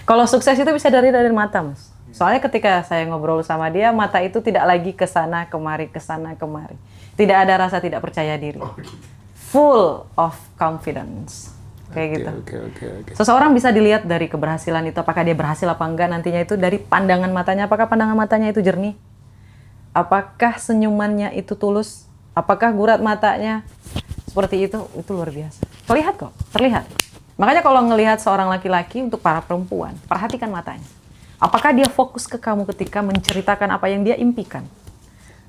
Kalau sukses itu bisa dari mata, Mas. Soalnya ketika saya ngobrol sama dia, mata itu tidak lagi ke sana kemari, ke sana kemari. Tidak ada rasa tidak percaya diri. Full of confidence. Kayak gitu. Oke. Seseorang bisa dilihat dari keberhasilan itu, apakah dia berhasil apa enggak nantinya itu dari pandangan matanya. Apakah pandangan matanya itu jernih? Apakah senyumannya itu tulus? Apakah gurat matanya seperti itu luar biasa. Terlihat kok, terlihat. Makanya kalau ngelihat seorang laki-laki untuk para perempuan, perhatikan matanya. Apakah dia fokus ke kamu ketika menceritakan apa yang dia impikan?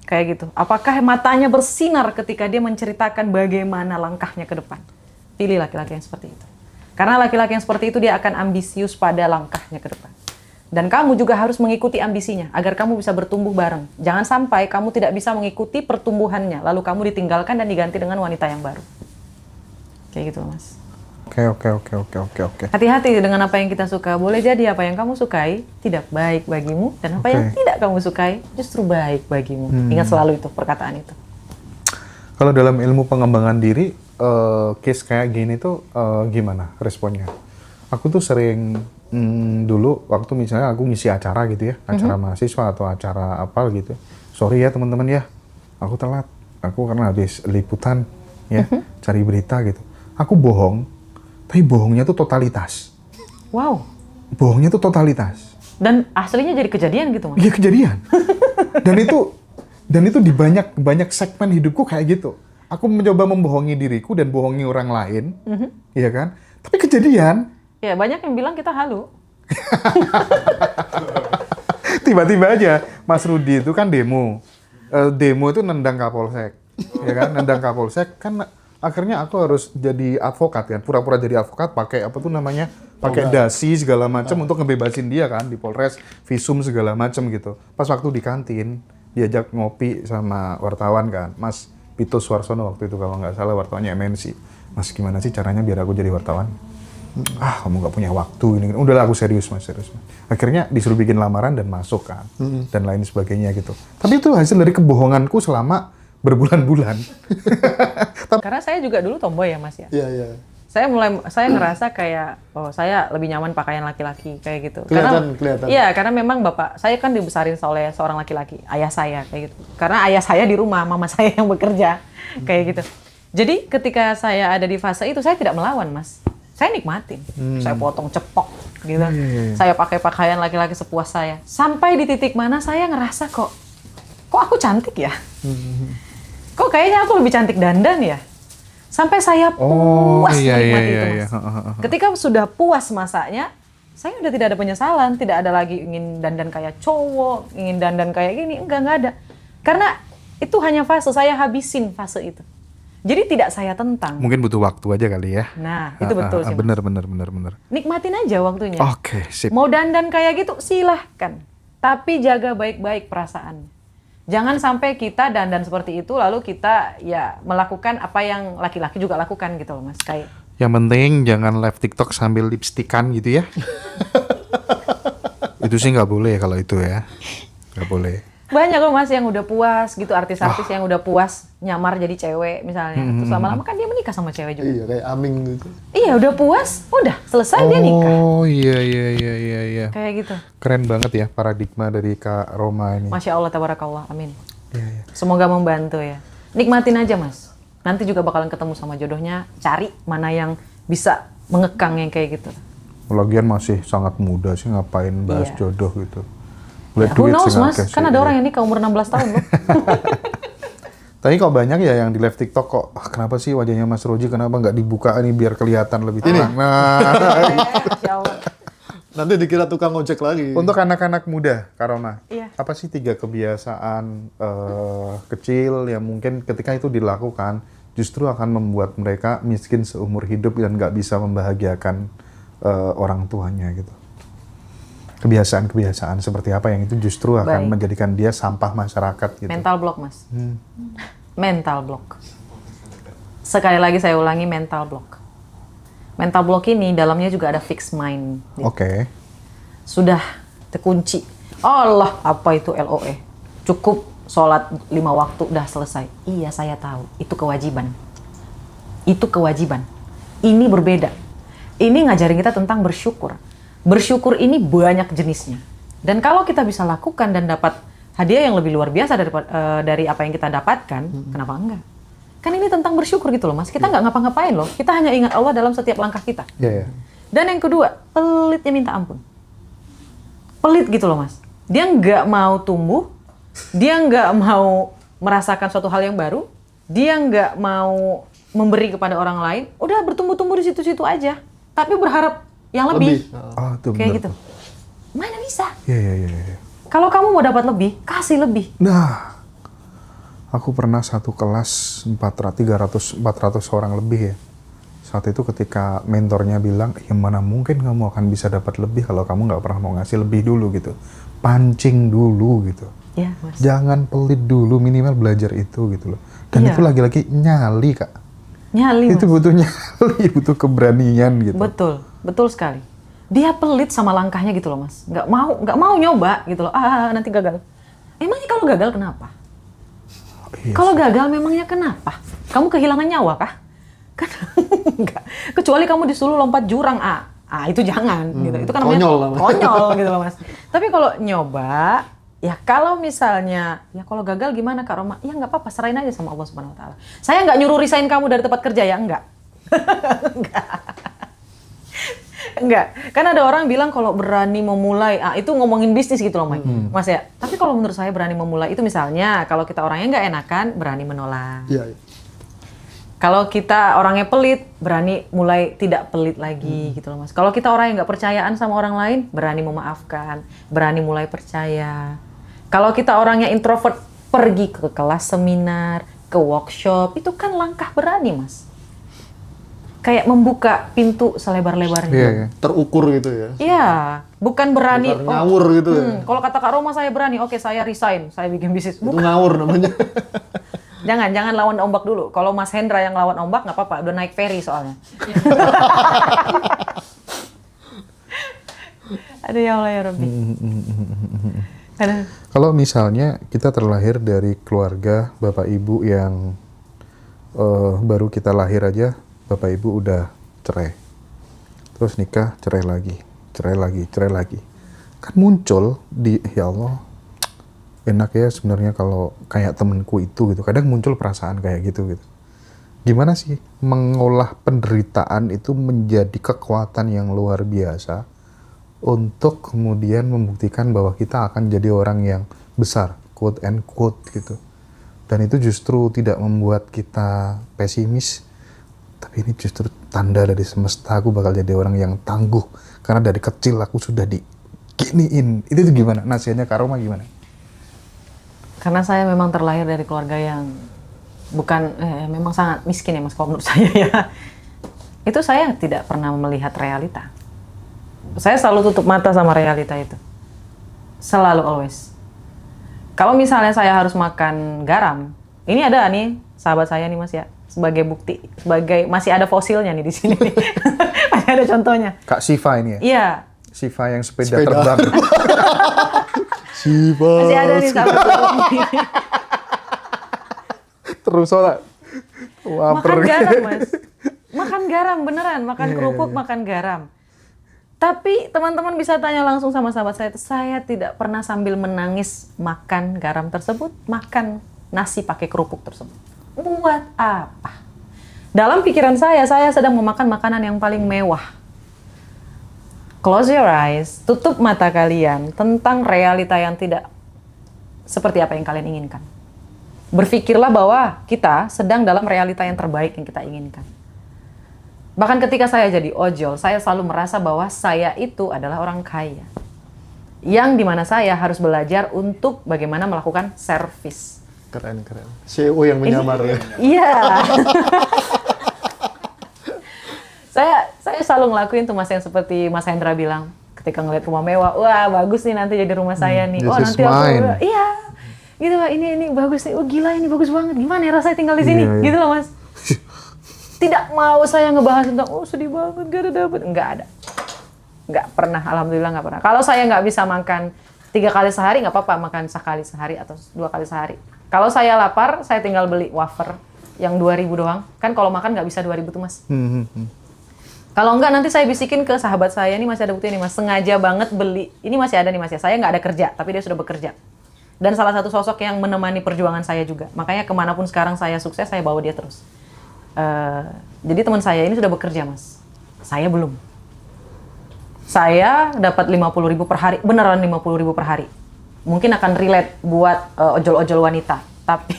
Kayak gitu. Apakah matanya bersinar ketika dia menceritakan bagaimana langkahnya ke depan? Pilih laki-laki yang seperti itu. Karena laki-laki yang seperti itu dia akan ambisius pada langkahnya ke depan. Dan kamu juga harus mengikuti ambisinya agar kamu bisa bertumbuh bareng. Jangan sampai kamu tidak bisa mengikuti pertumbuhannya, lalu kamu ditinggalkan dan diganti dengan wanita yang baru. Kayak gitu, Mas. Oke. Hati-hati dengan apa yang kita suka. Boleh jadi apa yang kamu sukai tidak baik bagimu, dan apa yang tidak kamu sukai justru baik bagimu. Ingat selalu itu, perkataan itu. Kalau dalam ilmu pengembangan diri, case kayak gini tuh gimana responnya? Aku tuh sering dulu waktu misalnya aku ngisi acara gitu ya, acara mahasiswa atau acara apa gitu. Sorry ya teman-teman ya, aku telat. Aku karena habis liputan ya, cari berita gitu. Aku bohong. Tapi bohongnya tuh totalitas. Wow. Bohongnya tuh totalitas. Dan aslinya jadi kejadian gitu, Mas? Iya, kejadian. Dan itu di banyak segmen hidupku kayak gitu. Aku mencoba membohongi diriku dan bohongi orang lain, iya kan? Tapi kejadian. Ya, banyak yang bilang kita halu. Tiba-tiba aja, Mas Rudi itu kan demo. Demo itu nendang Kapolsek. Ya kan? Nendang Kapolsek kan. Akhirnya aku harus jadi advokat kan, pura-pura jadi advokat pakai apa tuh namanya, pakai dasi segala macam untuk ngebebasin dia kan di Polres, visum segala macam gitu. Pas waktu di kantin diajak ngopi sama wartawan kan, Mas Pito Suarsono waktu itu kalau nggak salah wartawannya MNC. Mas gimana sih caranya biar aku jadi wartawan? Kamu nggak punya waktu ini. Udahlah aku serius mas. Akhirnya disuruh bikin lamaran dan masuk kan, dan lain sebagainya gitu. Tapi itu hasil dari kebohonganku selama berbulan-bulan. Karena saya juga dulu tomboy ya, Mas ya. Iya. Saya ngerasa kayak saya lebih nyaman pakaian laki-laki kayak gitu. Kelihatan. Iya, karena memang bapak saya kan dibesarin oleh seorang laki-laki, ayah saya kayak gitu. Karena ayah saya di rumah, mama saya yang bekerja kayak gitu. Jadi ketika saya ada di fase itu saya tidak melawan, Mas. Saya nikmatin. Saya potong cepok gitu. Saya pakai pakaian laki-laki sepuas saya. Sampai di titik mana saya ngerasa kok aku cantik ya? Kok kayaknya aku lebih cantik dandan ya? Sampai saya puas menikmati itu, Mas. Ketika sudah puas masanya, saya udah tidak ada penyesalan, tidak ada lagi ingin dandan kayak cowok, ingin dandan kayak gini, enggak ada. Karena itu hanya fase, saya habisin fase itu. Jadi tidak saya tentang. Mungkin butuh waktu aja kali ya. Nah, itu betul sih, Mas. Bener. Nikmatin aja waktunya. Oke, sip. Mau dandan kayak gitu, silahkan. Tapi jaga baik-baik perasaannya. Jangan sampai kita dandan seperti itu, lalu kita ya melakukan apa yang laki-laki juga lakukan gitu loh, Mas. Kayak. Yang penting jangan live TikTok sambil lipstikan gitu ya. Itu sih nggak boleh kalau itu ya. Nggak boleh. Banyak loh, Mas, yang udah puas gitu, artis-artis yang udah puas nyamar jadi cewek misalnya. Terus lama-lama kan dia menikah sama cewek juga. Iya, kayak Aming gitu. Iya, udah puas, udah selesai dia nikah. Oh iya. Kayak gitu. Keren banget ya paradigma dari Kak Roma ini. Masya Allah, tabarakallah, amin. Iya. Semoga membantu ya. Nikmatin aja, Mas. Nanti juga bakalan ketemu sama jodohnya, cari mana yang bisa mengekang yang kayak gitu. Lagian masih sangat muda sih, ngapain bahas jodoh gitu. Ya, who knows, Mas? Kan ada orang yang nikah umur 16 tahun loh. Tapi kok banyak ya yang di live TikTok kok, kenapa sih wajahnya Mas Roji, kenapa nggak dibuka nih biar kelihatan lebih terang? Ya Allah. Nanti dikira tukang ojek lagi. Untuk anak-anak muda, Kak Roma, Iya. apa sih 3 kebiasaan kecil yang mungkin ketika itu dilakukan justru akan membuat mereka miskin seumur hidup dan nggak bisa membahagiakan orang tuanya gitu? Kebiasaan-kebiasaan seperti apa yang itu justru akan menjadikan dia sampah masyarakat gitu? Mental block, Mas. Mental block. Sekali lagi saya ulangi, mental block. Mental block ini dalamnya juga ada fixed mind. Gitu. Oke. Sudah terkunci. Allah, apa itu LOE? Cukup sholat 5 waktu, udah selesai. Iya, saya tahu. Itu kewajiban. Itu kewajiban. Ini berbeda. Ini ngajarin kita tentang bersyukur. Bersyukur ini banyak jenisnya. Dan kalau kita bisa lakukan dan dapat hadiah yang lebih luar biasa dari apa yang kita dapatkan, kenapa enggak? Kan ini tentang bersyukur gitu loh Mas. Kita nggak ngapa-ngapain loh. Kita hanya ingat Allah dalam setiap langkah kita. Iya, ya. Dan yang kedua, pelitnya minta ampun. Pelit gitu loh Mas. Dia nggak mau tumbuh, dia nggak mau merasakan suatu hal yang baru, dia nggak mau memberi kepada orang lain, udah bertumbuh-tumbuh di situ-situ aja. Tapi berharap yang lebih. Oh, itu Kayak benar. gitu. Mana bisa? Iya. Kalau kamu mau dapat lebih, kasih lebih. Nah, aku pernah satu kelas 400 orang lebih ya. Saat itu ketika mentornya bilang, ya mana mungkin kamu akan bisa dapat lebih kalau kamu nggak pernah mau ngasih lebih dulu gitu. Pancing dulu gitu. Iya, Mas. Jangan pelit dulu, minimal belajar itu gitu loh. Dan Iya. itu lagi-lagi nyali, Kak. Nyali, Itu Mas. butuh nyali, butuh keberanian gitu. Betul, betul sekali. Dia pelit sama langkahnya gitu loh Mas. Nggak mau nyoba gitu loh. Nanti gagal. Emangnya kalau gagal kenapa? Iya. Kalau gagal memangnya kenapa? Kamu kehilangan nyawa kah? Kan enggak. Kecuali kamu disuruh lompat jurang, itu jangan gitu. Itu kan namanya Konyol namanya. konyol gitu loh Mas. Tapi kalau nyoba, ya kalau misalnya, ya kalau gagal gimana Kak Roma? Ya nggak apa-apa, serahin aja sama Allah Subhanahu Wa Taala. Saya nggak nyuruh resign kamu dari tempat kerja ya, enggak. Enggak, kan ada orang bilang kalau berani memulai, itu ngomongin bisnis gitu loh Mas ya. Tapi kalau menurut saya berani memulai itu misalnya kalau kita orangnya nggak enakan, berani menolak. Iya. Kalau kita orangnya pelit, berani mulai tidak pelit lagi gitu loh Mas. Kalau kita orang yang nggak percayaan sama orang lain, berani memaafkan, berani mulai percaya. Kalau kita orangnya introvert, pergi ke kelas seminar, ke workshop, itu kan langkah berani Mas. Kayak membuka pintu selebar-lebarnya. Iya. Terukur gitu ya. Iya, bukan berani. Bukan ngawur gitu ya. Kalau kata Kak Roma saya berani, oke saya resign, saya bikin bisnis. Itu ngawur namanya. Jangan lawan ombak dulu. Kalau Mas Hendra yang lawan ombak nggak apa-apa, udah naik ferry soalnya. Aduh ya Allah ya Rabbi. Aduh. Kalau misalnya kita terlahir dari keluarga bapak ibu yang baru kita lahir aja, bapak ibu udah cerai. Terus nikah, cerai lagi. Kan muncul ya Allah, enak ya sebenarnya kalau kayak temenku itu gitu. Kadang muncul perasaan kayak gitu. Gimana sih mengolah penderitaan itu menjadi kekuatan yang luar biasa untuk kemudian membuktikan bahwa kita akan jadi orang yang besar, quote and quote gitu. Dan itu justru tidak membuat kita pesimis, tapi ini justru tanda dari semesta aku bakal jadi orang yang tangguh karena dari kecil aku sudah diginiin. Itu tuh gimana? Nasihatnya Kak Roma gimana? Karena saya memang terlahir dari keluarga yang memang sangat miskin ya Mas, kalau menurut saya ya. Itu saya tidak pernah melihat realita. Saya selalu tutup mata sama realita itu. Selalu, always. Kalau misalnya saya harus makan garam, ini ada nih sahabat saya nih Mas ya, sebagai bukti, masih ada fosilnya nih di sini nih. Masih ada contohnya. Kak Siva ini ya? Iya. Siva yang sepeda terbang. Siva. Masih ada nih sahabat saya. Terus soalnya Makan garam Mas. Makan garam beneran, makan kerupuk, makan garam. Tapi teman-teman bisa tanya langsung sama sahabat saya tidak pernah sambil menangis makan garam tersebut, makan nasi pakai kerupuk tersebut. Buat apa? Dalam pikiran saya sedang memakan makanan yang paling mewah. Close your eyes, tutup mata kalian tentang realita yang tidak seperti apa yang kalian inginkan. Berpikirlah bahwa kita sedang dalam realita yang terbaik yang kita inginkan. Bahkan ketika saya jadi ojol, saya selalu merasa bahwa saya itu adalah orang kaya. Yang dimana saya harus belajar untuk bagaimana melakukan servis. Keren. CEO yang menyamar ya. Iya. saya selalu ngelakuin tuh Mas yang seperti Mas Hendra bilang. Ketika ngeliat rumah mewah, wah bagus nih nanti jadi rumah saya nih. this Oh is nanti aku, mine. iya. Gitu Pak, ini bagus nih. Oh gila ini bagus banget. Gimana ya rasanya tinggal di sini? Iya. Gitu loh Mas. Tidak mau saya ngebahas tentang, sedih banget gak ada dapet. Nggak ada. Nggak pernah, alhamdulillah nggak pernah. Kalau saya nggak bisa makan 3 kali sehari, nggak apa-apa makan sekali sehari atau 2 kali sehari. Kalau saya lapar, saya tinggal beli wafer yang 2.000 doang. Kan kalau makan nggak bisa 2.000 tuh Mas. Kalau enggak nanti saya bisikin ke sahabat saya, ini masih ada bukti nih mas, sengaja banget beli, ini masih ada nih mas ya, saya nggak ada kerja, tapi dia sudah bekerja. Dan salah satu sosok yang menemani perjuangan saya juga, makanya kemanapun sekarang saya sukses, saya bawa dia terus. Jadi teman saya ini sudah bekerja mas, saya belum. Saya dapat 50.000 per hari, beneran 50.000 per hari. Mungkin akan relate buat ojol-ojol wanita, tapi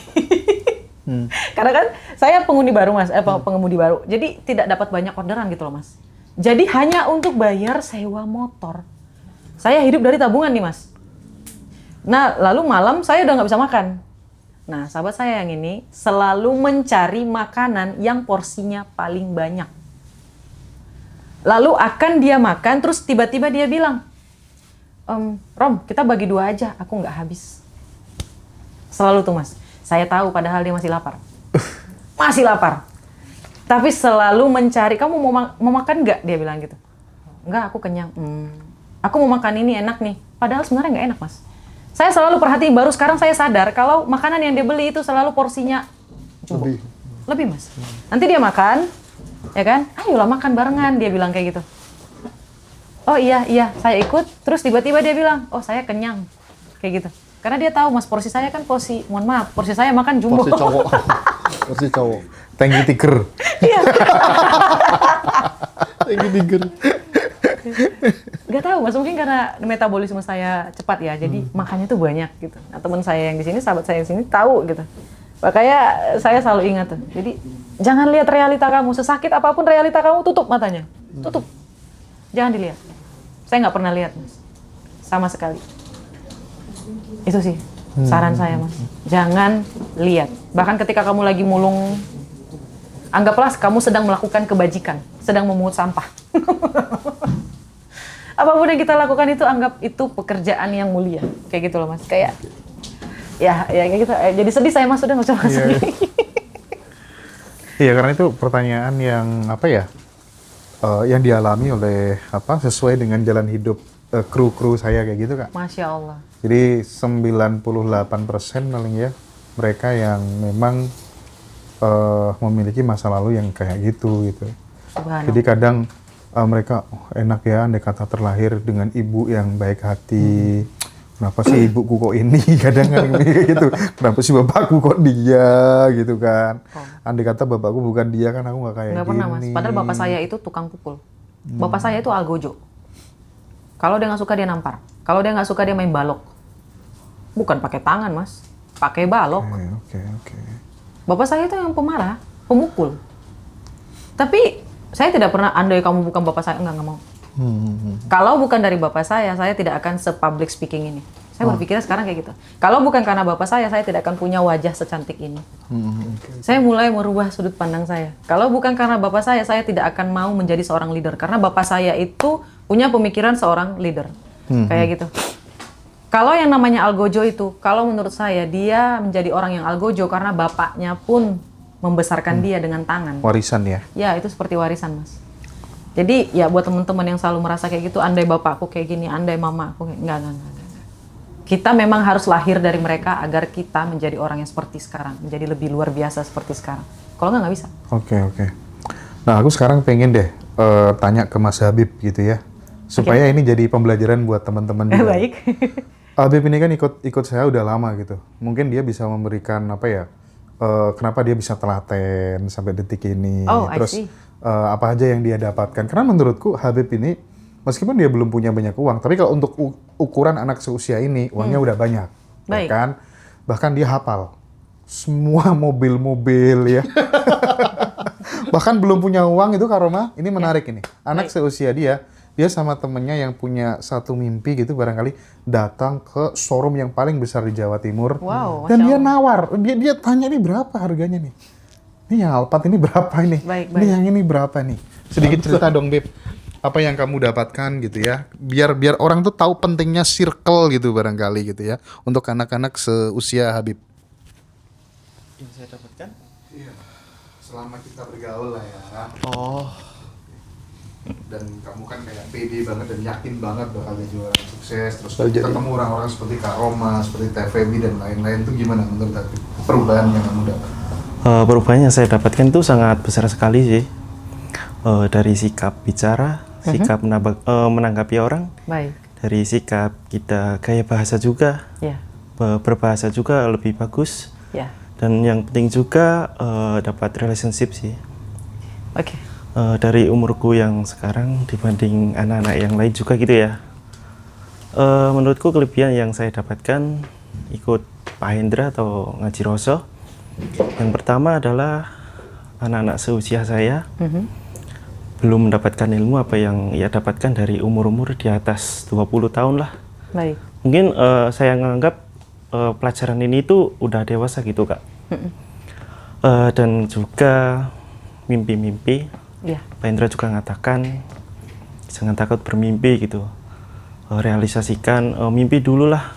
karena kan saya pengemudi baru mas, pengemudi baru, jadi tidak dapat banyak orderan gitu loh mas. Jadi hanya untuk bayar sewa motor, saya hidup dari tabungan nih mas. Nah lalu malam saya udah nggak bisa makan. Nah sahabat saya yang ini selalu mencari makanan yang porsinya paling banyak. Lalu akan dia makan, terus tiba-tiba dia bilang, Rom, kita bagi 2 aja, aku nggak habis. Selalu tuh mas. Saya tahu padahal dia masih lapar. Masih lapar. Tapi selalu mencari, kamu mau makan nggak? Dia bilang gitu. Enggak, aku kenyang. Aku mau makan ini enak nih. Padahal sebenarnya nggak enak mas. Saya selalu perhatiin, baru sekarang saya sadar kalau makanan yang dia beli itu selalu porsinya jumbo. Lebih mas. Nanti dia makan, ya kan? Ayolah makan barengan, dia bilang kayak gitu. Oh iya, saya ikut. Terus tiba-tiba dia bilang, oh saya kenyang. Kayak gitu. Karena dia tahu mas, porsi saya kan porsi, mohon maaf, porsi saya makan jumbo. Porsi cowok. Porsi cowok. Tangki tiker. Iya. Tangki tiker. Gak tahu mas, mungkin karena metabolisme saya cepat ya, jadi makannya tuh banyak gitu. Nah teman saya yang di sini, sahabat saya yang sini tahu gitu. Makanya saya selalu ingat tuh. Jadi jangan lihat realita kamu, sesakit apapun realita kamu, tutup matanya, tutup. Jangan dilihat. Saya nggak pernah lihat mas, sama sekali. Itu sih saran saya mas. Jangan lihat. Bahkan ketika kamu lagi mulung, anggaplah kamu sedang melakukan kebajikan, sedang memungut sampah. Apapun yang kita lakukan itu anggap itu pekerjaan yang mulia, kayak gitu loh mas. Kayak ya kayak gitu. Jadi sedih saya mas, udah nggak usah mas. Iya, karena itu pertanyaan yang apa ya, yang dialami oleh sesuai dengan jalan hidup kru saya kayak gitu kak. Masya Allah. Jadi 98% paling ya mereka yang memang memiliki masa lalu yang kayak gitu. Subhanallah. Jadi kadang mereka enak ya, andai kata terlahir dengan ibu yang baik hati. Kenapa sih ibuku kok ini? Kadang gitu. Kenapa sih bapakku kok dia gitu kan? Andai kata bapakku bukan dia kan aku nggak kayak Nggak gini. pernah mas. Padahal bapak saya itu tukang pukul. Bapak saya itu algojo. Kalau dia nggak suka dia nampar. Kalau dia nggak suka dia main balok. Bukan pakai tangan mas, pakai balok. Oke. Bapak saya itu yang pemarah, pemukul. Tapi saya tidak pernah, andai kamu bukan bapak saya, enggak mau. Kalau bukan dari bapak saya tidak akan se-public speaking ini. Saya berpikirnya sekarang kayak gitu. Kalau bukan karena bapak saya tidak akan punya wajah secantik ini. Saya mulai merubah sudut pandang saya. Kalau bukan karena bapak saya tidak akan mau menjadi seorang leader. Karena bapak saya itu punya pemikiran seorang leader. Kayak gitu. Kalau yang namanya algojo itu, kalau menurut saya dia menjadi orang yang algojo karena bapaknya pun membesarkan dia dengan tangan. Warisan ya? Ya, itu seperti warisan, Mas. Jadi, ya buat teman-teman yang selalu merasa kayak gitu, andai bapakku kayak gini, andai mama aku kayak... Enggak. Kita memang harus lahir dari mereka agar kita menjadi orang yang seperti sekarang. Menjadi lebih luar biasa seperti sekarang. Kalau nggak bisa. Oke. Nah, aku sekarang pengen deh tanya ke Mas Habib gitu ya. Supaya ini jadi pembelajaran buat teman-teman juga. Baik. Habib ini kan ikut saya udah lama gitu. Mungkin dia bisa memberikan kenapa dia bisa telaten sampai detik ini. Oh, Terus apa aja yang dia dapatkan. Karena menurutku Habib ini meskipun dia belum punya banyak uang, tapi kalau untuk ukuran anak seusia ini uangnya udah banyak. Baik. Ya kan? Bahkan dia hafal semua mobil-mobil ya. Bahkan belum punya uang itu Kak Roma. Ini menarik ini. Anak seusia dia sama temennya yang punya satu mimpi gitu barangkali datang ke showroom yang paling besar di Jawa Timur. Wow, dan dia nawar, dia tanya ini berapa harganya nih? Ini yang Alphard ini berapa ini? Baik. Ini yang ini berapa nih? Sedikit cerita dong Beb, apa yang kamu dapatkan gitu ya? Biar orang tuh tahu pentingnya circle gitu barangkali gitu ya untuk anak-anak seusia Habib. Yang saya dapatkan? Iya, selama kita bergaul lah ya. Oh. Dan kamu kan kayak pede banget dan yakin banget bakal jadi orang sukses, terus Jadi- ketemu orang-orang seperti Kak Roma, seperti Teh Feby dan lain-lain tuh gimana menurut Habib? Perubahan yang kamu dapat? Perubahan yang saya dapatkan itu sangat besar sekali sih. Dari sikap bicara, sikap menanggapi orang, Baik. dari sikap kita gaya bahasa juga, Ya. berbahasa juga lebih bagus. Ya. Dan yang penting juga dapat relationship sih. Oke. Dari umurku yang sekarang dibanding anak-anak yang lain juga gitu ya. Menurutku kelebihan yang saya dapatkan ikut Pak Hendra atau ngaji Roso. Yang pertama adalah anak-anak seusia saya belum mendapatkan ilmu apa yang ia dapatkan dari umur-umur di atas 20 tahun lah. Baik. Mungkin saya menganggap pelajaran ini tuh udah dewasa gitu Kak. Dan juga mimpi-mimpi. Ya. Pak Hendra juga mengatakan jangan takut bermimpi gitu. Realisasikan mimpi dulu lah.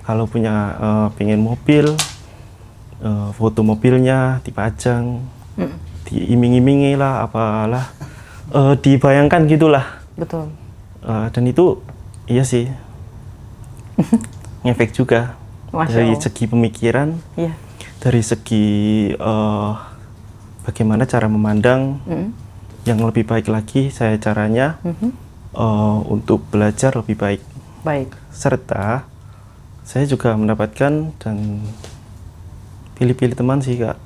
Kalau punya pengen mobil, foto mobilnya dipajang, diiming-imingi lah, apalah, dibayangkan gitulah. Betul. Dan itu iya sih, ngefek juga. Masya Dari Allah. segi pemikiran, Iya. dari segi bagaimana cara memandang yang lebih baik lagi, saya caranya untuk belajar lebih baik. Baik. Serta saya juga mendapatkan dan pilih-pilih teman sih Kak.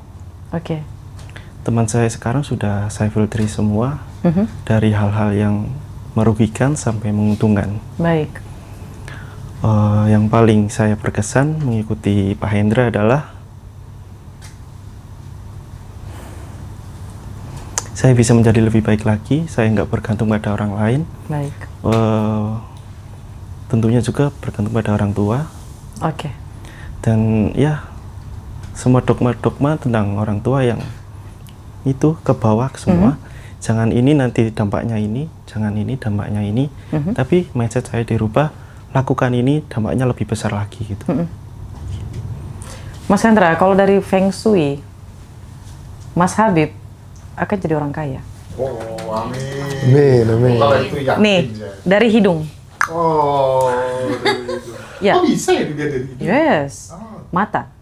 Oke. Teman saya sekarang sudah saya filteri semua dari hal-hal yang merugikan sampai menguntungkan. Baik. Yang paling saya berkesan mengikuti Pak Hendra adalah saya bisa menjadi lebih baik lagi, saya nggak bergantung pada orang lain. Baik. Tentunya juga bergantung pada orang tua. Oke. Dan ya, semua dogma-dogma tentang orang tua yang itu ke bawah semua. Jangan ini nanti dampaknya ini, jangan ini dampaknya ini. Tapi mindset saya dirubah, lakukan ini dampaknya lebih besar lagi gitu. Mas Hendra, kalau dari Feng Shui, Mas Habib akan jadi orang kaya. Oh, amin. Amin, amin. Kalau itu yakin Nih, ya. dari hidung. Oh, Ya. Oh, bisa ya dia dari itu? Yes. Mata.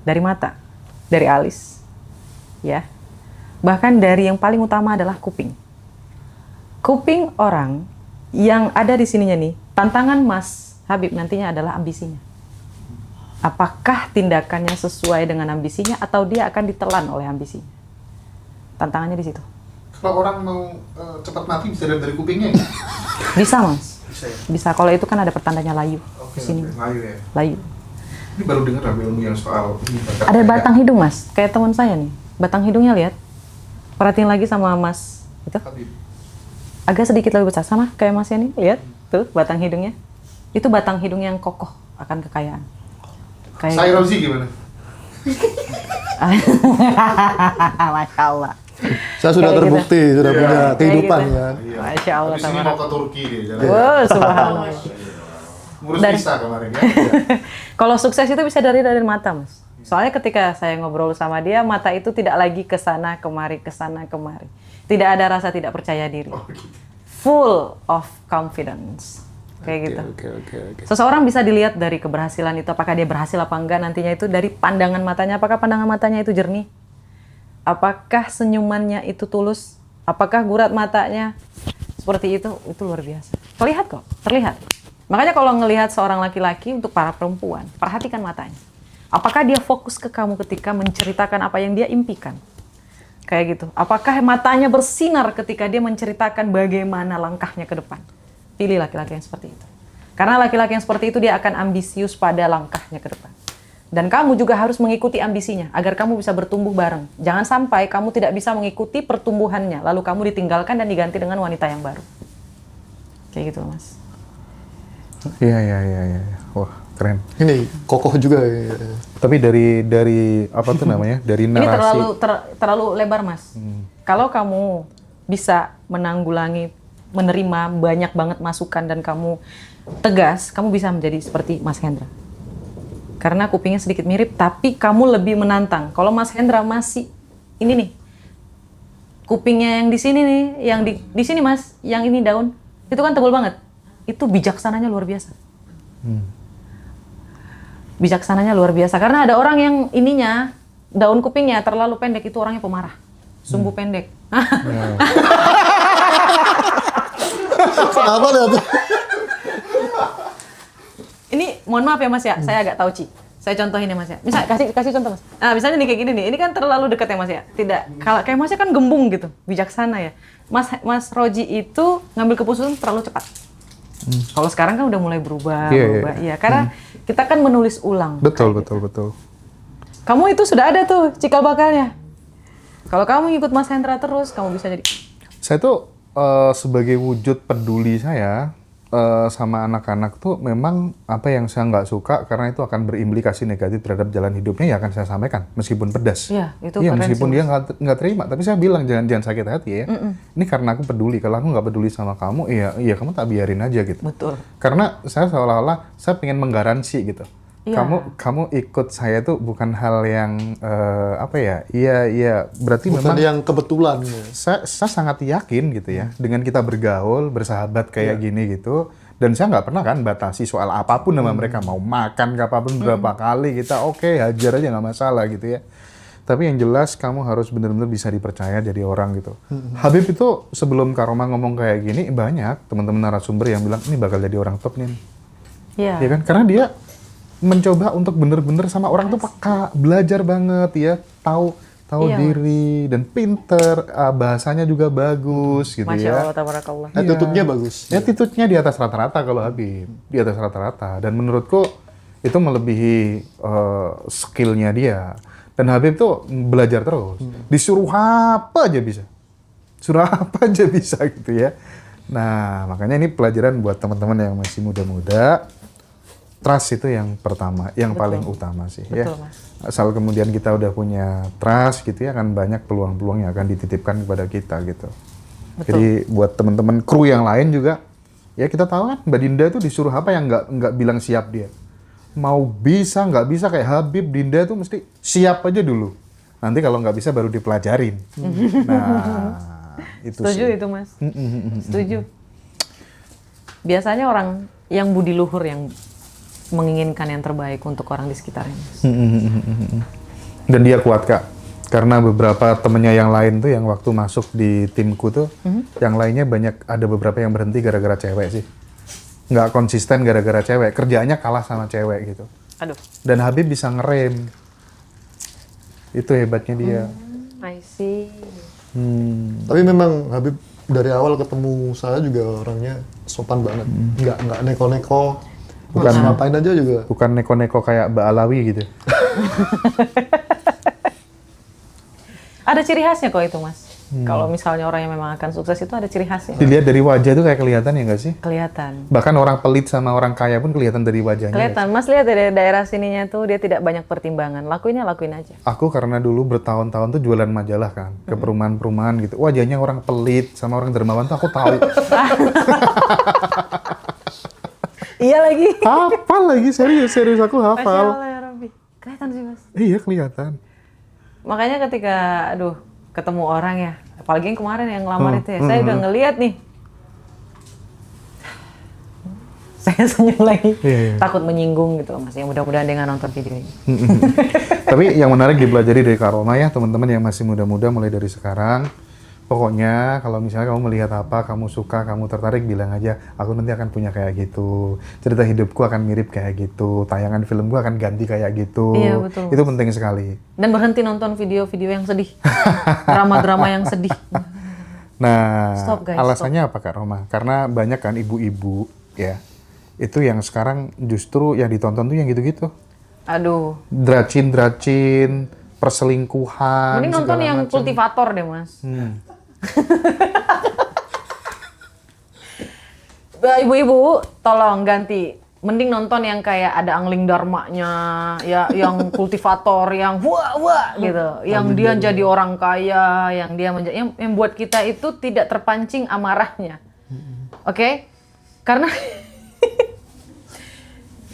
Dari mata. Dari alis. Ya. Bahkan dari yang paling utama adalah kuping. Kuping orang yang ada di sininya nih, tantangan Mas Habib nantinya adalah ambisinya. Apakah tindakannya sesuai dengan ambisinya atau dia akan ditelan oleh ambisinya? Tantangannya di situ. Kalau orang mau cepat mati bisa dari kupingnya ya? Bisa, Mas. Bisa ya? Bisa. Kalau itu kan ada pertandanya layu Oke, di sini. layu ya. Layu. Ini baru dengar ilmu yang soal ini. Ada batang hidung, Mas. Kayak teman saya nih. Batang hidungnya lihat. Perhatiin lagi sama Mas itu. Habib. Agak sedikit lebih besar sama kayak Mas ini. Lihat tuh batang hidungnya. Itu batang hidung yang kokoh akan kekayaan. Kayak Saya Rozi gimana? Masya Allah. Saya sudah Kayak gitu. terbukti, sudah punya Kayak kehidupan gitu. kan. Masya Allah. Habis ini mau ke Turki dia. jalan. Wow, subhanallah. Ngurus Dari- visa kemarin ya. Kalau sukses itu bisa dari mata, Mas. Soalnya ketika saya ngobrol sama dia, mata itu tidak lagi ke sana kemari, ke sana kemari. Tidak ada rasa tidak percaya diri. Full of confidence. Kayak gitu. Oke. Seseorang bisa dilihat dari keberhasilan itu, apakah dia berhasil apa enggak nantinya itu dari pandangan matanya. Apakah pandangan matanya itu jernih? Apakah senyumannya itu tulus? Apakah gurat matanya seperti itu luar biasa. Terlihat kok, terlihat. Makanya kalau ngelihat seorang laki-laki untuk para perempuan, perhatikan matanya. Apakah dia fokus ke kamu ketika menceritakan apa yang dia impikan? Kayak gitu. Apakah matanya bersinar ketika dia menceritakan bagaimana langkahnya ke depan? Pilih laki-laki yang seperti itu. Karena laki-laki yang seperti itu dia akan ambisius pada langkahnya ke depan. Dan kamu juga harus mengikuti ambisinya agar kamu bisa bertumbuh bareng. Jangan sampai kamu tidak bisa mengikuti pertumbuhannya, lalu kamu ditinggalkan dan diganti dengan wanita yang baru. Kayak gitu, Mas. Iya. Wah, keren. Ini kokoh juga. Ya. Tapi dari apa tuh namanya? Dari Ini narasi. terlalu lebar, Mas. Kalau kamu bisa menanggulangi, menerima banyak banget masukan dan kamu tegas, kamu bisa menjadi seperti Mas Hendra. Karena kupingnya sedikit mirip, tapi kamu lebih menantang. Kalau Mas Hendra masih ini nih, kupingnya yang di sini nih, yang di sini Mas, yang ini daun, itu kan tebal banget. Itu bijaksananya luar biasa. Bijaksananya luar biasa. Karena ada orang yang ininya, daun kupingnya terlalu pendek, itu orangnya pemarah. Sumbu pendek. Kenapa tuh? Ini mohon maaf ya Mas ya, saya agak tahu Ci. Saya contohin ya Mas ya. Misal kasih contoh Mas. Nah, misalnya nih kayak gini nih. Ini kan terlalu dekat ya Mas ya. Tidak. Kalau kayak Masnya kan gembung gitu, bijaksana ya. Mas Roji itu ngambil keputusan terlalu cepat. Kalau sekarang kan udah mulai berubah. Iya, karena kita kan menulis ulang. Betul. Kamu itu sudah ada tuh cikal bakalnya. Kalau kamu ikut Mas Hendra terus, kamu bisa jadi. Saya tuh sebagai wujud peduli saya sama anak-anak tuh memang apa yang saya nggak suka karena itu akan berimplikasi negatif terhadap jalan hidupnya ya akan saya sampaikan meskipun pedas. Iya, itu Iya, keren meskipun sih, dia nggak terima, tapi saya bilang jangan sakit hati ya. Ini karena aku peduli. Kalau aku nggak peduli sama kamu, iya kamu tak biarin aja gitu. Betul. Karena saya seolah-olah saya pengen menggaransi gitu. Iya. Kamu ikut saya tuh bukan hal yang apa ya? Iya, berarti Bukan memang yang kebetulan. Ya. saya sangat yakin gitu ya dengan kita bergaul bersahabat kayak gini gitu dan saya nggak pernah kan batasi soal apapun sama mereka mau makan apapun berapa kali kita oke, hajar aja nggak masalah gitu ya. Tapi yang jelas kamu harus benar-benar bisa dipercaya jadi orang gitu. Habib itu sebelum Kak Roma ngomong kayak gini banyak teman-teman narasumber yang bilang ini bakal jadi orang top nih. Iya. Ya kan karena dia mencoba untuk bener-bener sama orang tuh peka, belajar banget ya, tahu Iya, diri dan pinter, bahasanya juga bagus gitu Masya ya. Allah, tabarakallah. Attitude-nya bagus. Attitude-nya di atas rata-rata kalau Habib, di atas rata-rata dan menurutku itu melebihi skill-nya dia. Dan Habib tuh belajar terus, disuruh apa aja bisa, suruh apa aja bisa gitu ya. Nah makanya ini pelajaran buat teman-teman yang masih muda-muda. Trust itu yang pertama, yang paling utama sih. Betul, ya. Mas. Asal kemudian kita udah punya trust gitu ya, akan banyak peluang-peluang yang akan dititipkan kepada kita gitu. Betul. Jadi buat teman-teman kru yang lain juga, ya kita tahu kan Mbak Dinda itu disuruh apa yang nggak bilang siap dia. Mau bisa nggak bisa kayak Habib, Dinda itu mesti siap aja dulu. Nanti kalau nggak bisa baru dipelajarin. Nah itu Setuju sih. itu Mas. Setuju. Biasanya orang yang budi luhur yang menginginkan yang terbaik untuk orang di sekitarnya. Dan dia kuat Kak, karena beberapa temennya yang lain tuh yang waktu masuk di timku tuh, yang lainnya ada beberapa yang berhenti gara-gara cewek sih. Nggak konsisten gara-gara cewek, kerjaannya kalah sama cewek gitu. Aduh. Dan Habib bisa ngerem. Itu hebatnya dia. I see. Tapi memang Habib dari awal ketemu saya juga orangnya sopan banget. Nggak neko-neko. Bukan ngapain aja juga. Bukan neko-neko kayak Mbak Alawi gitu. Ada ciri khasnya kok itu Mas. Kalau misalnya orang yang memang akan sukses itu ada ciri khasnya. Dilihat dari wajah tuh kayak kelihatan ya nggak sih? Kelihatan. Bahkan orang pelit sama orang kaya pun kelihatan dari wajahnya. Kelihatan. Mas lihat dari daerah sininya tuh dia tidak banyak pertimbangan. Lakuin aja. Aku karena dulu bertahun-tahun tuh jualan majalah kan, ke perumahan-perumahan gitu. Wajahnya orang pelit sama orang dermawan tuh aku tahu. Iya lagi. Hafal lagi, serius aku Masya hafal. Allah ya Rabbi. Kelihatan sih Mas. Iya kelihatan. Makanya ketika, ketemu orang ya, apalagi yang kemarin yang ngelamar itu ya, saya udah ngeliat nih. Saya senyum lagi, Iya. takut menyinggung gitu Mas. Ya mudah-mudahan dia nggak nonton video ini. Tapi yang menarik dipelajari dari Kak Roma ya, teman-teman yang masih muda-muda mulai dari sekarang. Pokoknya kalau misalnya kamu melihat apa, kamu suka, kamu tertarik, bilang aja, aku nanti akan punya kayak gitu. Cerita hidupku akan mirip kayak gitu. Tayangan filmku akan ganti kayak gitu. Iya, betul. Itu penting sekali. Dan berhenti nonton video-video yang sedih, drama-drama yang sedih. Nah, Stop, guys, alasannya apa Kak Roma? Karena banyak kan ibu-ibu ya, itu yang sekarang justru yang ditonton tuh yang gitu-gitu. Aduh, Dracin, perselingkuhan. mending nonton segala yang macam. kultivator deh Mas. Ibu-ibu, tolong ganti. Mending nonton yang kayak ada angling dharmanya, ya, yang kultivator, yang wah gitu, yang dia jadi orang kaya, yang dia yang buat kita itu tidak terpancing amarahnya, oke? Karena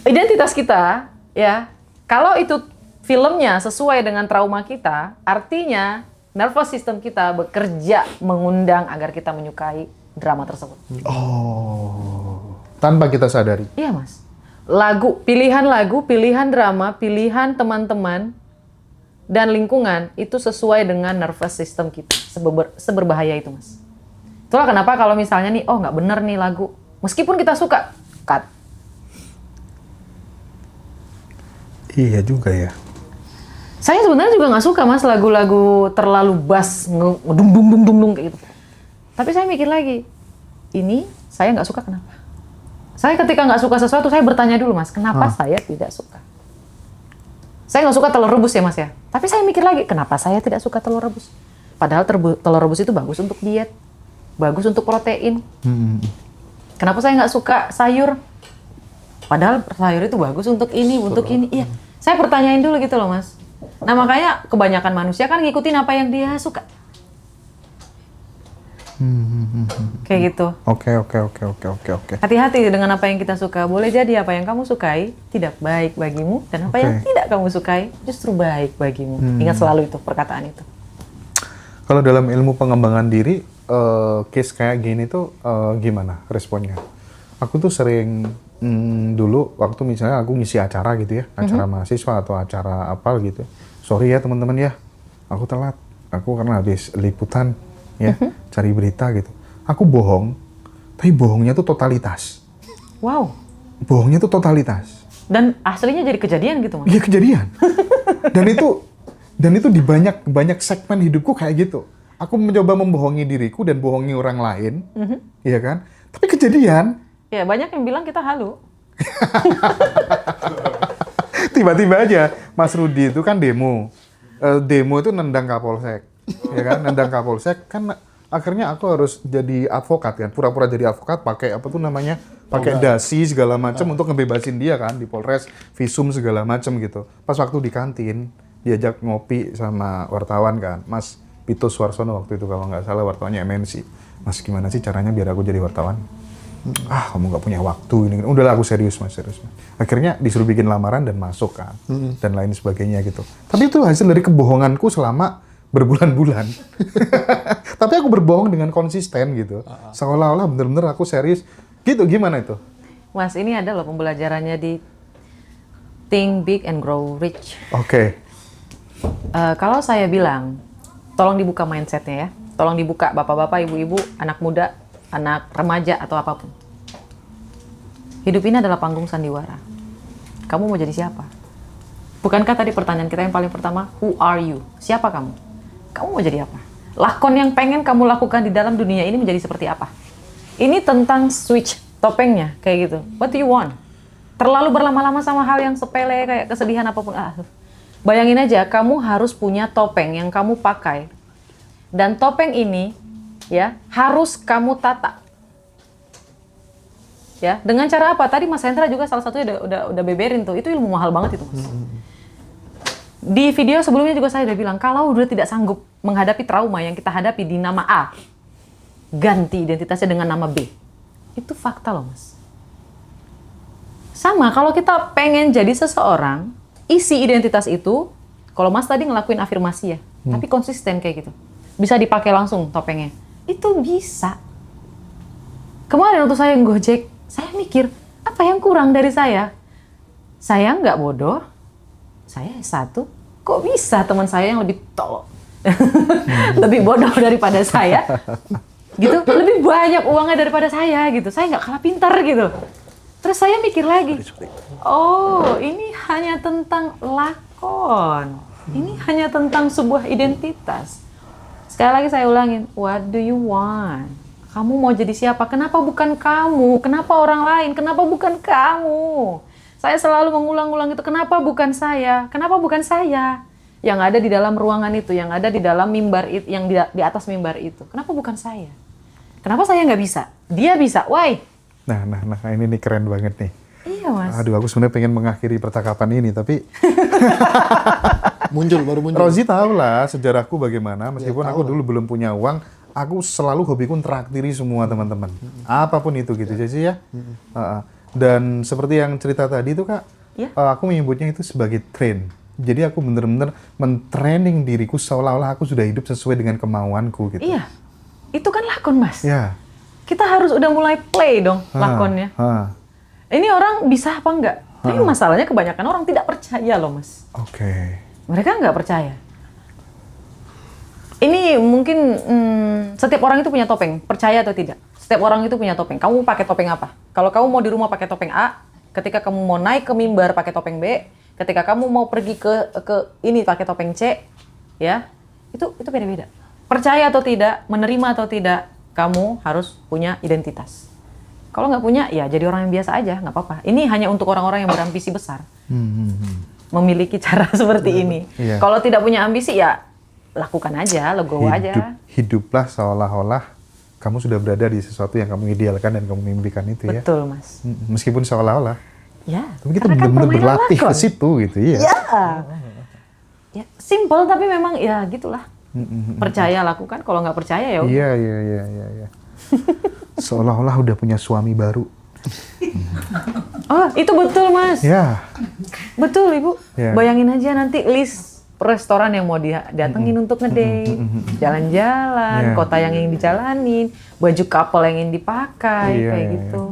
identitas kita, ya, kalau itu filmnya sesuai dengan trauma kita, artinya nervous system kita bekerja mengundang agar kita menyukai drama tersebut. Oh, tanpa kita sadari. Iya Mas. Pilihan lagu, pilihan drama, pilihan teman-teman dan lingkungan itu sesuai dengan nervous system kita. Seberbahaya itu, Mas. Itulah kenapa kalau misalnya nih, oh nggak bener nih lagu, meskipun kita suka, cut. Iya juga ya. Saya sebenarnya juga nggak suka, Mas, lagu-lagu terlalu bass, ngedung-dung kayak gitu. Tapi saya mikir lagi, ini saya nggak suka kenapa? Saya ketika nggak suka sesuatu, saya bertanya dulu, Mas, kenapa saya tidak suka? Saya nggak suka telur rebus ya, Mas ya. Tapi saya mikir lagi, kenapa saya tidak suka telur rebus? Padahal telur rebus itu bagus untuk diet, bagus untuk protein. Kenapa saya nggak suka sayur? Padahal sayur itu bagus untuk ini, untuk ini. Iya, saya pertanyain dulu gitu loh, Mas. Nah makanya kebanyakan manusia kan ngikutin apa yang dia suka. Kayak gitu. Oke. Hati-hati dengan apa yang kita suka. Boleh jadi apa yang kamu sukai tidak baik bagimu, dan apa yang tidak kamu sukai justru baik bagimu. Ingat selalu itu, perkataan itu. Kalau dalam ilmu pengembangan diri, case kayak gini tuh gimana responnya? Aku tuh sering dulu waktu misalnya aku ngisi acara gitu ya, acara mahasiswa atau acara apa gitu. Sorry ya teman-teman ya, aku telat. Aku karena habis liputan ya, cari berita gitu. Aku bohong, tapi bohongnya tuh totalitas. Wow. Bohongnya tuh totalitas. Dan aslinya jadi kejadian gitu, Mas? Iya kejadian. Dan itu di banyak segmen hidupku kayak gitu. Aku mencoba membohongi diriku dan bohongi orang lain, iya kan? Tapi kejadian. Ya banyak yang bilang kita halu. Tiba-tiba aja Mas Rudi itu kan demo. Demo itu nendang Kapolsek. Ya kan? Nendang Kapolsek kan akhirnya aku harus jadi advokat kan. Pura-pura jadi advokat pakai apa tuh namanya? Pakai dasi segala macam untuk ngebebasin dia kan di Polres, visum segala macam gitu. Pas waktu di kantin diajak ngopi sama wartawan kan. Mas Pito Suarsono waktu itu kalau nggak salah wartawannya MNC. Mas gimana sih caranya biar aku jadi wartawan? Kamu nggak punya waktu ini. Udahlah aku serius mas. Akhirnya disuruh bikin lamaran dan masuk kan, dan lain sebagainya gitu. Tapi itu hasil dari kebohonganku selama berbulan-bulan. Tapi aku berbohong dengan konsisten gitu. Seolah-olah bener-bener aku serius. Gitu gimana itu? Mas, ini ada loh pembelajarannya di Think Big and Grow Rich. Oke. Kalau saya bilang, tolong dibuka mindsetnya ya. Tolong dibuka bapak-bapak, ibu-ibu, anak muda, anak remaja atau apapun. Hidup ini adalah panggung sandiwara. Kamu mau jadi siapa? Bukankah tadi pertanyaan kita yang paling pertama, who are you? Siapa kamu? Kamu mau jadi apa? Lakon yang pengen kamu lakukan di dalam dunia ini menjadi seperti apa? Ini tentang switch topengnya, kayak gitu. What do you want? Terlalu berlama-lama sama hal yang sepele, kayak kesedihan apapun. Bayangin aja, kamu harus punya topeng yang kamu pakai. Dan topeng ini, ya, harus kamu tata. Ya, dengan cara apa? Tadi Mas Hendra juga salah satunya udah beberin tuh. Itu ilmu mahal banget itu, Mas. Di video sebelumnya juga saya udah bilang, kalau udah tidak sanggup menghadapi trauma yang kita hadapi di nama A, ganti identitasnya dengan nama B. Itu fakta loh, Mas. Sama, kalau kita pengen jadi seseorang, isi identitas itu, kalau Mas tadi ngelakuin afirmasi ya, tapi konsisten kayak gitu. Bisa dipakai langsung topengnya. Itu bisa. Kemarin waktu saya Gojek, saya mikir, apa yang kurang dari saya? Saya nggak bodoh, saya S1. Kok bisa teman saya yang lebih tolol, lebih bodoh daripada saya, gitu, lebih banyak uangnya daripada saya, gitu. Saya nggak kalah pintar, gitu. Terus saya mikir lagi, oh ini hanya tentang lakon, ini hanya tentang sebuah identitas. Sekali lagi saya ulangin, what do you want? Kamu mau jadi siapa? Kenapa bukan kamu? Kenapa orang lain? Kenapa bukan kamu? Saya selalu mengulang-ulang itu, kenapa bukan saya? Kenapa bukan saya? Yang ada di dalam ruangan itu, yang ada di dalam mimbar itu, yang di atas mimbar itu. Kenapa bukan saya? Kenapa saya nggak bisa? Dia bisa, why? Nah, ini nih keren banget nih. Iya, Mas. Aduh, aku sebenarnya pengen mengakhiri percakapan ini, tapi baru muncul. Rozi tahu lah sejarahku bagaimana, meskipun aku dulu belum punya uang, aku selalu hobiku teraktiri semua teman-teman. Apapun itu gitu, jadi ya. Dan seperti yang cerita tadi itu Kak, aku menyebutnya itu sebagai train. Jadi aku bener-bener men-training diriku seolah-olah aku sudah hidup sesuai dengan kemauanku gitu. Iya, itu kan lakon, Mas. Ya. Kita harus udah mulai play dong lakonnya. Ini orang bisa apa enggak? Tapi masalahnya kebanyakan orang tidak percaya loh, Mas. Oke. Mereka nggak percaya. Ini mungkin setiap orang itu punya topeng, percaya atau tidak. Setiap orang itu punya topeng. Kamu pakai topeng apa? Kalau kamu mau di rumah pakai topeng A, ketika kamu mau naik ke mimbar pakai topeng B, ketika kamu mau pergi ke ini pakai topeng C, ya itu beda-beda. Percaya atau tidak, menerima atau tidak, kamu harus punya identitas. Kalau nggak punya, ya jadi orang yang biasa aja, nggak apa-apa. Ini hanya untuk orang-orang yang berambisi besar. Memiliki cara seperti ini. Iya. Kalau tidak punya ambisi, ya lakukan aja, legowo aja. Hiduplah seolah-olah kamu sudah berada di sesuatu yang kamu idealkan dan kamu mimpikan itu ya. Betul, Mas. Meskipun seolah-olah. Ya. Tapi kita karena kan benar-benar permainan berlatih ke lakon. situ gitu ya. Ya, simple tapi memang ya gitulah. Percaya lakukan, kalau nggak percaya ya udah. Iya. Seolah-olah udah punya suami baru. Oh, itu betul, Mas. Ya. Betul, Ibu. Ya. Bayangin aja nanti list restoran yang mau datengin untuk ngedate, jalan-jalan, Ya. kota yang ingin dijalanin, baju couple yang ingin dipakai, Iya, kayak iya, gitu.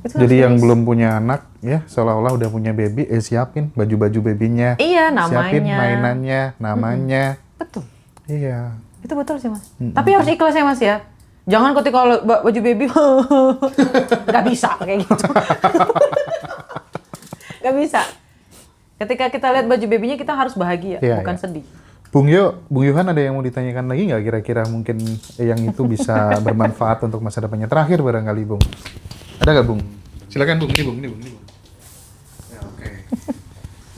Itu Jadi harus yang list. belum punya anak ya seolah-olah udah punya baby, siapin baju-baju babynya. Iya, Siapin namanya. mainannya, namanya. Betul. Iya. Itu betul sih, Mas. Tapi harus ikhlas ya, Mas ya. Jangan ketika baju baby nggak bisa kayak gitu. Nggak bisa. Ketika kita lihat baju babynya kita harus bahagia, Iya, bukan iya. sedih. Bung Yohan ada yang mau ditanyakan lagi nggak kira-kira mungkin yang itu bisa bermanfaat untuk masa depannya? Terakhir barangkali Bung. Ada nggak Bung? Silakan Bung, ini Bung. Ya oke.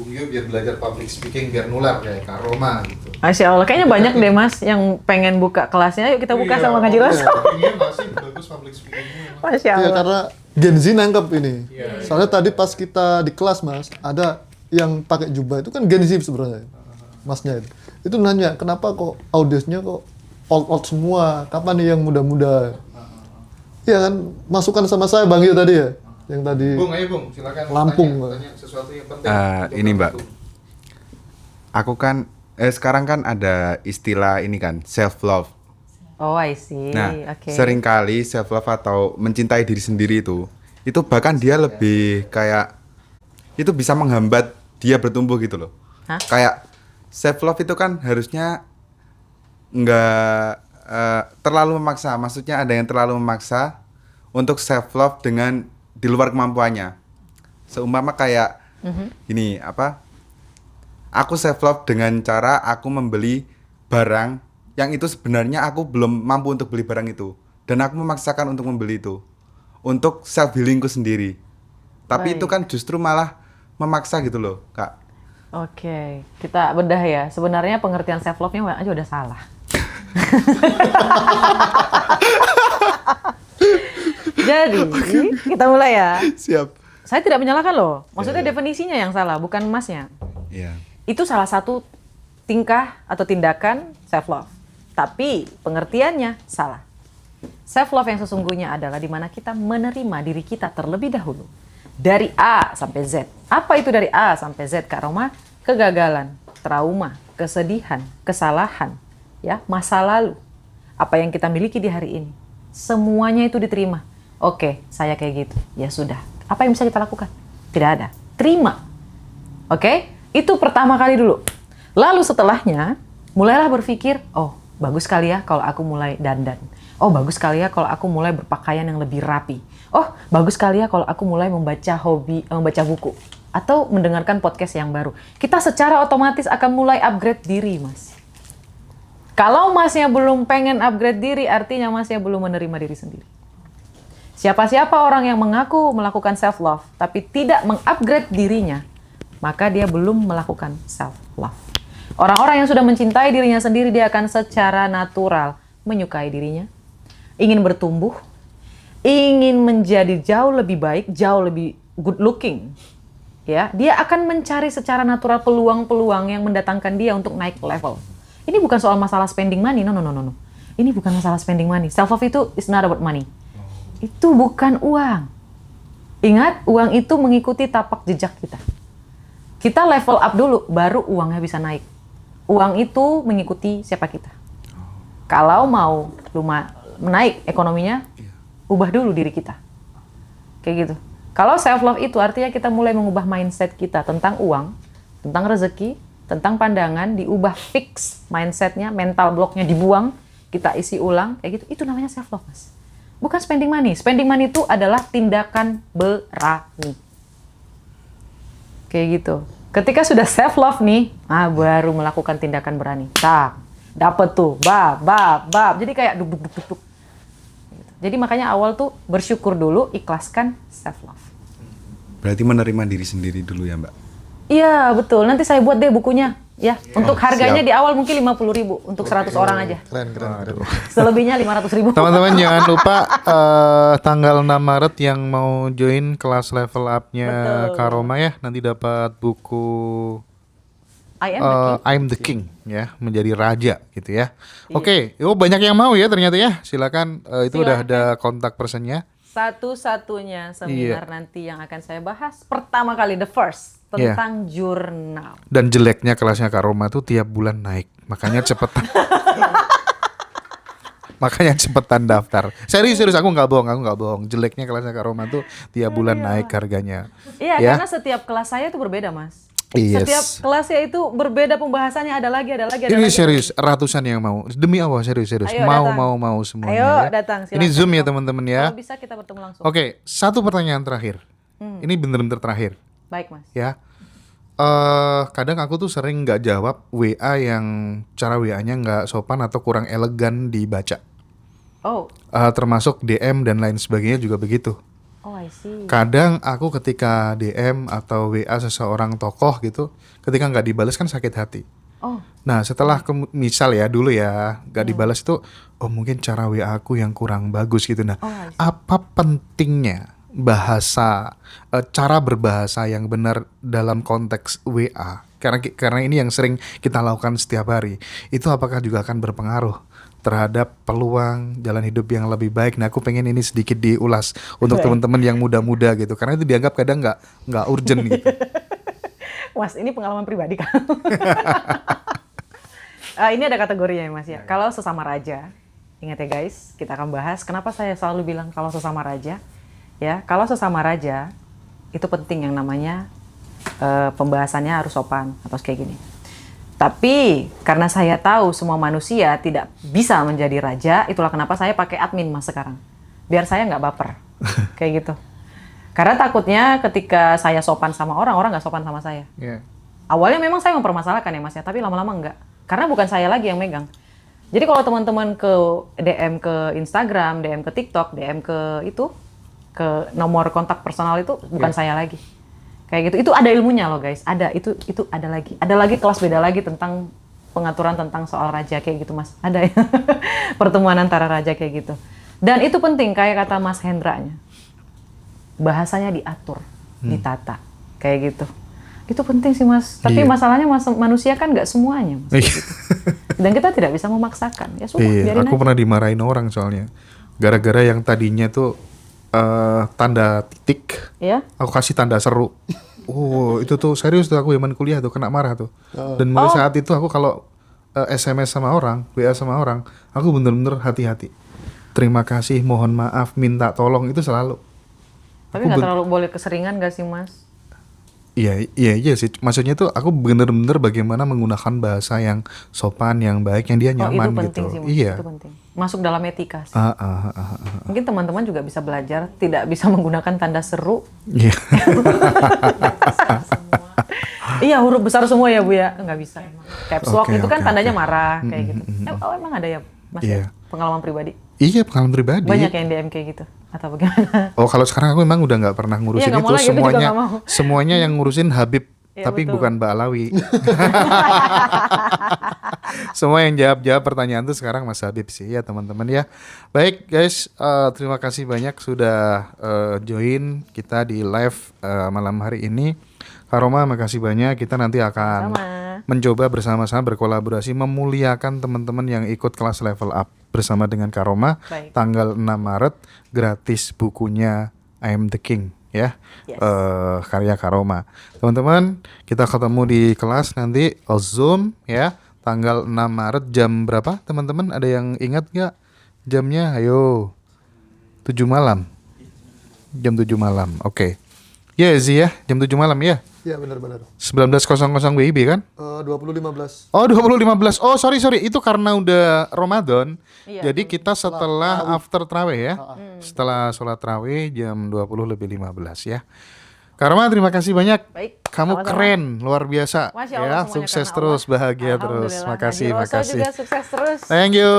Bung Yo biar belajar public speaking biar nular kayak Kak Roma gitu. Masya Allah, kayaknya banyak deh Mas yang pengen buka kelasnya. Yuk kita buka sama Ngaji Rasul. Iya masih bagus public speakingnya. Masya Iya, Allah. karena Gen Z nangkep ini. Soalnya tadi pas kita di kelas, Mas, ada yang pakai jubah itu kan Gen Z sebenarnya. Masnya itu. Itu nanya, kenapa kok audiensnya kok old semua? Kapan nih yang muda-muda? Iya kan, masukan sama saya Bang Yo tadi ya. Yang tadi Bung, ayo Bung, silakan. Lampung, Tanya sesuatu yang penting. Ini Mbak, aku kan sekarang kan ada istilah ini kan self love. Oh, I see. Nah, Oke. seringkali self love atau mencintai diri sendiri itu bahkan dia lebih kayak itu bisa menghambat dia bertumbuh gitu loh. Hah? Kayak self love itu kan harusnya nggak terlalu memaksa. Maksudnya ada yang terlalu memaksa untuk self love dengan di luar kemampuannya. Seumpama kayak ini apa? Aku self love dengan cara aku membeli barang yang itu sebenarnya aku belum mampu untuk beli barang itu dan aku memaksakan untuk membeli itu untuk self healingku sendiri. Tapi Baik. itu kan justru malah memaksa gitu loh, Kak. Oke, kita bedah ya. Sebenarnya pengertian self love-nya aja udah salah. Jadi, kita mulai ya. Siap. Saya tidak menyalahkan loh. Maksudnya definisinya yang salah, bukan Masnya. Iya. Itu salah satu tingkah atau tindakan self love. Tapi pengertiannya salah. Self love yang sesungguhnya adalah di mana kita menerima diri kita terlebih dahulu. Dari A sampai Z. Apa itu dari A sampai Z, Kak Roma? Kegagalan, trauma, kesedihan, kesalahan, ya, masa lalu. Apa yang kita miliki di hari ini. Semuanya itu diterima. Oke, saya kayak gitu. Ya sudah. Apa yang bisa kita lakukan? Tidak ada. Terima. Oke? Itu pertama kali dulu. Lalu setelahnya, mulailah berpikir, oh, bagus sekali ya kalau aku mulai dandan. Oh, bagus sekali ya kalau aku mulai berpakaian yang lebih rapi. Oh, bagus sekali ya kalau aku mulai membaca buku. Atau mendengarkan podcast yang baru. Kita secara otomatis akan mulai upgrade diri, Mas. Kalau Masnya belum pengen upgrade diri, artinya Masnya belum menerima diri sendiri. Siapa-siapa orang yang mengaku melakukan self-love, tapi tidak mengupgrade dirinya, maka dia belum melakukan self-love. Orang-orang yang sudah mencintai dirinya sendiri, dia akan secara natural menyukai dirinya, ingin bertumbuh, ingin menjadi jauh lebih baik, jauh lebih good looking. Ya, dia akan mencari secara natural peluang-peluang yang mendatangkan dia untuk naik level. Ini bukan soal masalah spending money, no. Ini bukan masalah spending money. Self-love itu is not about money. Itu bukan uang. Ingat, uang itu mengikuti tapak jejak kita. Kita level up dulu, baru uangnya bisa naik. Uang itu mengikuti siapa kita. Kalau mau menaik ekonominya, ubah dulu diri kita. Kayak gitu. Kalau self-love itu artinya kita mulai mengubah mindset kita tentang uang, tentang rezeki, tentang pandangan, diubah fix mindsetnya, mental blocknya dibuang, kita isi ulang, kayak gitu. Itu namanya self love, Mas. Bukan spending money. Spending money itu adalah tindakan berani. Kayak gitu. Ketika sudah self love nih, baru melakukan tindakan berani. Tak, dapet tuh, bab. Jadi kayak duk. Gitu. Jadi makanya awal tuh bersyukur dulu, ikhlaskan self love. Berarti menerima diri sendiri dulu ya, Mbak. Iya, betul. Nanti saya buat deh bukunya. Ya, untuk harganya di awal mungkin 50.000 untuk 100 orang aja. Keren. Selebihnya 500.000. Teman-teman jangan lupa tanggal 6 Maret yang mau join kelas level up-nya Karoma ya, nanti dapat buku I'm the King ya, menjadi raja gitu ya. Oke, banyak yang mau ya ternyata ya. Silakan, itu udah ada kontak personnya. Satu-satunya seminar nanti yang akan saya bahas pertama kali, the first, tentang jurnal. Dan jeleknya kelasnya Karoma tuh tiap bulan naik, makanya cepetan. Makanya cepetan daftar. Serius aku nggak bohong. Jeleknya kelasnya Karoma tuh tiap bulan naik harganya. Iya, ya? karena setiap kelas saya itu berbeda, Mas. Yes. Setiap kelasnya itu berbeda pembahasannya, ada lagi. Ini serius, ratusan yang mau. Demi Allah, serius. Ayo, Mau semuanya. Ayo ya. datang, silakan. Ini Zoom ya teman-teman ya. Kalau bisa kita bertemu langsung. Oke, satu pertanyaan terakhir. Ini bener-bener terakhir. Baik, Mas. Ya. Kadang aku tuh sering nggak jawab WA yang cara WA-nya nggak sopan atau kurang elegan dibaca. Oh. Termasuk DM dan lain sebagainya juga begitu. Oh, I see. Kadang aku ketika DM atau WA seseorang tokoh gitu, ketika nggak dibalas kan sakit hati. Oh. Nah setelah misal ya dulu ya nggak dibalas itu, mungkin cara WA aku yang kurang bagus gitu. Nah, apa pentingnya bahasa, cara berbahasa yang benar dalam konteks WA? Karena ini yang sering kita lakukan setiap hari. Itu apakah juga akan berpengaruh terhadap peluang jalan hidup yang lebih baik? Nah, aku pengen ini sedikit diulas untuk teman-teman yang muda-muda gitu, karena itu dianggap kadang nggak urgent gitu. Mas, ini pengalaman pribadi kan? Ini ada kategorinya ya, Mas ya. Kalau sesama raja, ingat ya guys, kita akan bahas kenapa saya selalu bilang kalau sesama raja. Ya, kalau sesama raja itu penting yang namanya pembahasannya harus sopan atau kayak gini. Tapi karena saya tahu semua manusia tidak bisa menjadi raja, itulah kenapa saya pakai admin Mas sekarang. Biar saya nggak baper, kayak gitu. Karena takutnya ketika saya sopan sama orang nggak sopan sama saya. Yeah. Awalnya memang saya mempermasalahkan ya Mas ya, tapi lama-lama enggak. Karena bukan saya lagi yang megang. Jadi kalau teman-teman ke DM ke Instagram, DM ke TikTok, DM ke nomor kontak personal itu bukan saya lagi. Kayak gitu. Itu ada ilmunya loh guys. Itu ada lagi. Ada lagi kelas beda lagi tentang pengaturan tentang soal raja kayak gitu Mas. Ada ya. Pertemuan antara raja kayak gitu. Dan itu penting kayak kata Mas Hendra-nya. Bahasanya diatur, ditata. Kayak gitu. Itu penting sih Mas. Tapi masalahnya manusia kan nggak semuanya Mas. Gitu. Dan kita tidak bisa memaksakan. Ya sudah, biarin aku aja. pernah dimarahin orang soalnya. Gara-gara yang tadinya tuh tanda titik, aku kasih tanda seru. Itu tuh serius tuh aku zaman kuliah tuh kena marah tuh. Dan mulai saat itu aku kalau SMS sama orang, WA sama orang, aku bener-bener hati-hati. Terima kasih, mohon maaf, minta tolong itu selalu. Tapi nggak terlalu boleh keseringan gak sih Mas? Iya sih. Maksudnya tuh aku bener-bener bagaimana menggunakan bahasa yang sopan, yang baik, yang dia nyaman itu penting gitu. sih Mas, Iya. itu penting. Masuk dalam etika sih. Mungkin teman-teman juga bisa belajar tidak bisa menggunakan tanda seru. Iya. Iya, huruf besar semua ya Bu ya. Nggak bisa. Caps lock itu kan tandanya oke. marah kayak gitu. Emang ada ya Mas ya? Pengalaman pribadi? Iya, pengalaman pribadi. Banyak yang DM kayak gitu atau bagaimana? Oh, kalau sekarang aku memang udah nggak pernah ngurusin Iya, nggak itu. mau lagi, itu juga Semuanya, nggak mau. semuanya yang ngurusin Habib, Iya, tapi betul. bukan Mbak Alawi. Semua yang jawab pertanyaan tuh sekarang Mas Habib sih ya teman-teman ya. Baik guys, terima kasih banyak sudah join kita di live malam hari ini. Karoma, makasih banyak. Kita nanti akan mencoba bersama-sama berkolaborasi memuliakan teman-teman yang ikut kelas level up bersama dengan Karoma. Baik. Tanggal 6 Maret gratis bukunya I'm the King ya. Yes. Karya Karoma. Teman-teman, kita ketemu di kelas nanti Zoom ya. Tanggal 6 Maret jam berapa teman-teman? Ada yang ingat nggak jamnya? Ayo. 7 malam. Jam 7 malam. Oke. Ya Zi ya, jam 7 malam ya. Iya benar-benar. 19.00 WIB kan? 2015. Oh 2015. Oh sorry itu karena udah Ramadan. Iya, Jadi kita setelah after traweh ya. Setelah sholat traweh jam 20:15 ya. Karma terima kasih banyak. Baik, Kamu sama-sama. keren, luar biasa. Masya Ya, Allah, semuanya sukses karena terus, Allah. bahagia terus. Alhamdulillah. Makasih, Haji Roso makasih. juga sukses terus. Thank you,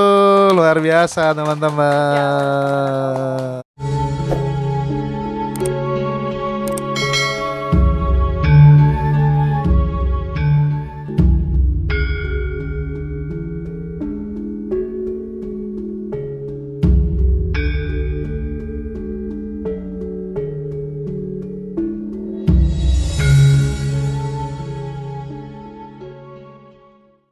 luar biasa teman-teman.